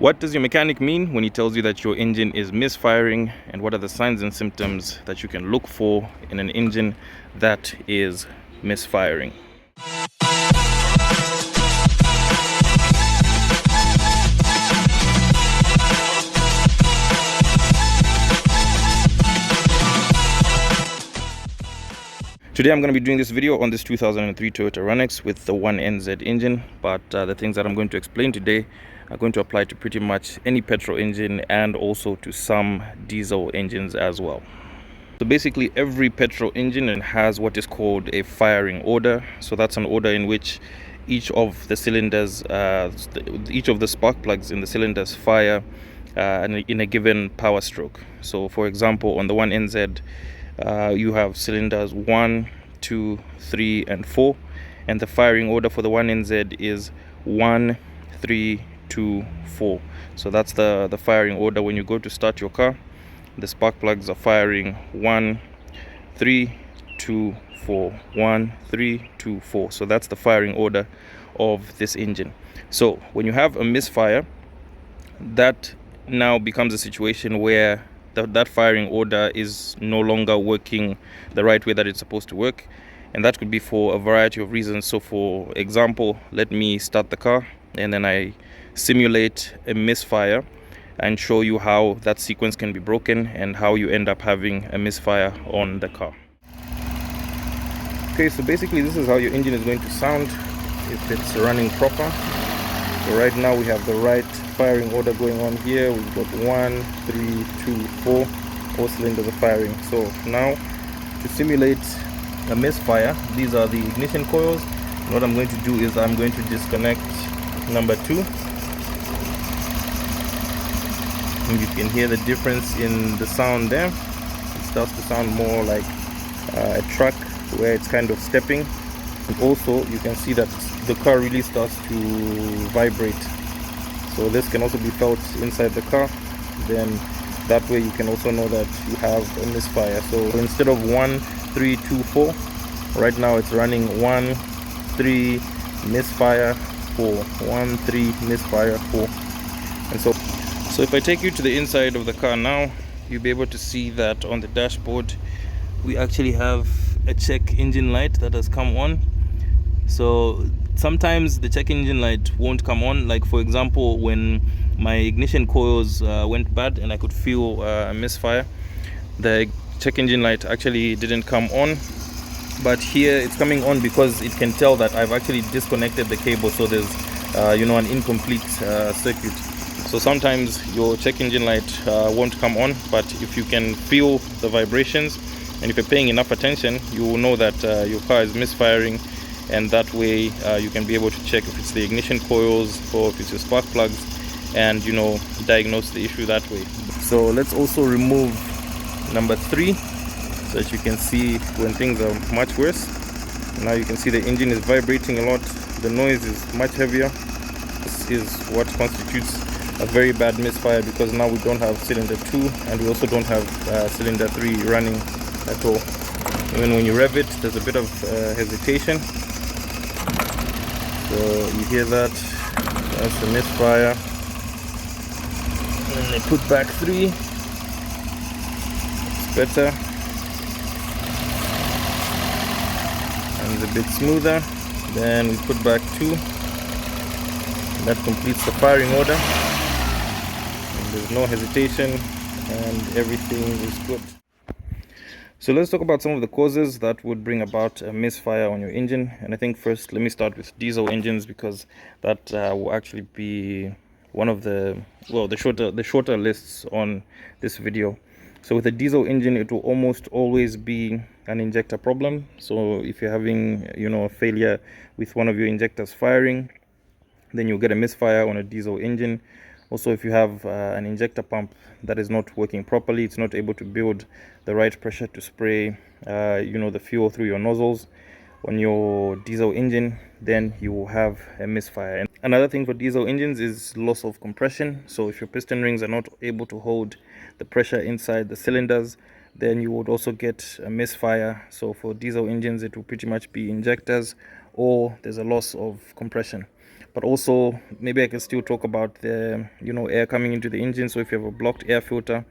What does your mechanic mean when he tells you that your engine is misfiring, and what are the signs and symptoms that you can look for in an engine that is misfiring? Today I'm going to be doing this video on this 2003 Toyota Runex with the 1NZ engine, but the things that I'm going to explain today are going to apply to pretty much any petrol engine and also to some diesel engines as well. So basically every petrol engine has what is called a firing order. So that's an order in which each of the cylinders, each of the spark plugs in the cylinders fire in a given power stroke. So for example, on the 1NZ, you have cylinders 1, 2, 3 and 4, and the firing order for the 1NZ is 1, 3, 2, 4. So that's the firing order. When you go to start your car, the spark plugs are firing 1, 3, 2, 4, 1, 3, 2, 4. So that's the firing order of this engine. So when you have a misfire, that now becomes a situation where that firing order is no longer working the right way that it's supposed to work, and that could be for a variety of reasons. So for example, let me start the car and then I simulate a misfire and show you how that sequence can be broken and how you end up having a misfire on the car. Okay, so basically this is how your engine is going to sound if it's running proper. So right now we have the right firing order going on here. We've got 1, 3, 2, 4. All cylinders are firing. So now to simulate a misfire, these are the ignition coils. And what I'm going to do is I'm going to disconnect number 2. And you can hear the difference in the sound there. It starts to sound more like a truck where it's kind of stepping. And also you can see that the car really starts to vibrate. So this can also be felt inside the car. Then that way you can also know that you have a misfire. So instead of 1, 3, 2, 4, right now it's running 1, 3, misfire, 4, 1, 3, misfire, 4. And so if I take you to the inside of the car now, you'll be able to see that on the dashboard we actually have a check engine light that has come on. So sometimes the check engine light won't come on. Like for example, when my ignition coils went bad and I could feel a misfire, the check engine light actually didn't come on. But here it's coming on because it can tell that I've actually disconnected the cable, so there's an incomplete circuit. So sometimes your check engine light won't come on, but if you can feel the vibrations and if you're paying enough attention, you will know that your car is misfiring, and that way you can be able to check if it's the ignition coils or if it's your spark plugs, and diagnose the issue that way. So let's also remove number 3 so that you can see when things are much worse. Now you can see the engine is vibrating a lot, the noise is much heavier. This is what constitutes a very bad misfire, because now we don't have cylinder 2 and we also don't have cylinder 3 running at all. Even when you rev it, there's a bit of hesitation. So you hear that, that's a misfire. And I put back 3, it's better, and it's a bit smoother. Then we put back 2, that completes the firing order, and there's no hesitation and everything is good. So let's talk about some of the causes that would bring about a misfire on your engine. And I think first, let me start with diesel engines, because that will actually be one of the shorter lists on this video. So with a diesel engine, it will almost always be an injector problem. So if you're having a failure with one of your injectors firing, then you'll get a misfire on a diesel engine. Also, if you have an injector pump that is not working properly, it's not able to build the right pressure to spray the fuel through your nozzles on your diesel engine, then you will have a misfire. And another thing for diesel engines is loss of compression. So if your piston rings are not able to hold the pressure inside the cylinders, then you would also get a misfire. So for diesel engines, it will pretty much be injectors, or there's a loss of compression. But also maybe I can still talk about the air coming into the engine. So if you have a blocked air filter,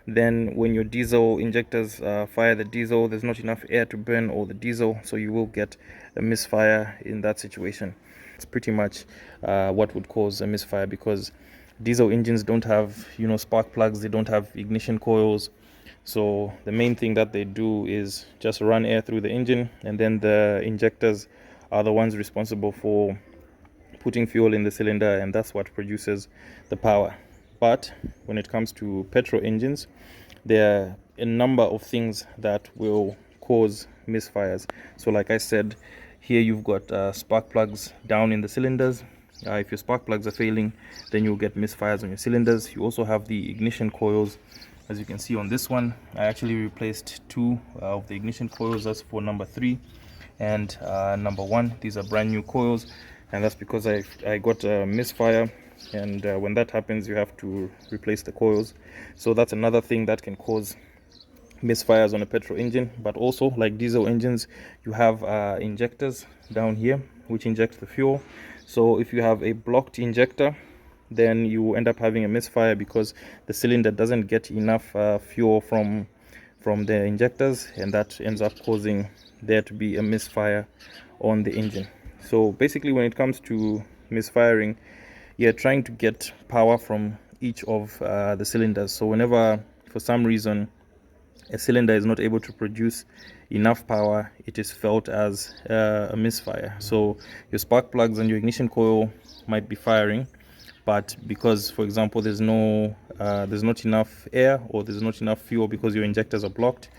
then when your diesel injectors fire the diesel, there's not enough air to burn all the diesel, so you will get a misfire in that situation. It's pretty much what would cause a misfire, because diesel engines don't have spark plugs, they don't have ignition coils. So the main thing that they do is just run air through the engine, and then the injectors are the ones responsible for putting fuel in the cylinder, and that's what produces the power. But when it comes to petrol engines, there are a number of things that will cause misfires. So like I said, here you've got spark plugs down in the cylinders. If your spark plugs are failing, then you'll get misfires on your cylinders. You also have the ignition coils. As you can see on this one, I actually replaced two of the ignition coils. That's for number 3 and number 1. These are brand new coils, and that's because I got a misfire, and when that happens, you have to replace the coils. So that's another thing that can cause misfires on a petrol engine. But also, like diesel engines, you have injectors down here which inject the fuel. So if you have a blocked injector, then you end up having a misfire because the cylinder doesn't get enough fuel from the injectors, and that ends up causing there to be a misfire on the engine. So basically, when it comes to misfiring, you're trying to get power from each of the cylinders. So whenever for some reason a cylinder is not able to produce enough power, it is felt as a misfire. So your spark plugs and your ignition coil might be firing, but because, for example, there's not enough air, or there's not enough fuel because your injectors are blocked,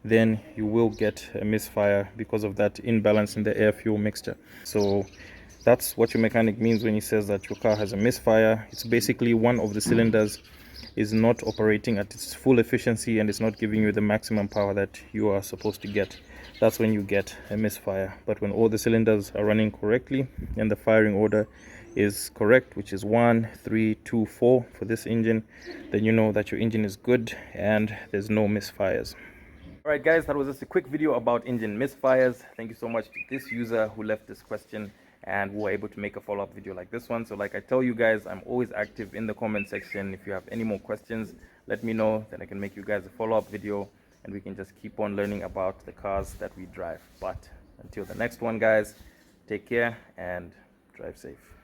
then you will get a misfire because of that imbalance in the air fuel mixture. So that's what your mechanic means when he says that your car has a misfire. It's basically one of the cylinders is not operating at its full efficiency, and it's not giving you the maximum power that you are supposed to get. That's when you get a misfire. But when all the cylinders are running correctly and the firing order is correct, which is 1, 3, 2, 4 for this engine, then you know that your engine is good and there's no misfires. Alright guys, that was just a quick video about engine misfires. Thank you so much to this user who left this question, and we were able to make a follow-up video like this one. So like I tell you guys, I'm always active in the comment section. If you have any more questions, let me know, then I can make you guys a follow-up video, and we can just keep on learning about the cars that we drive. But until the next one guys, take care and drive safe.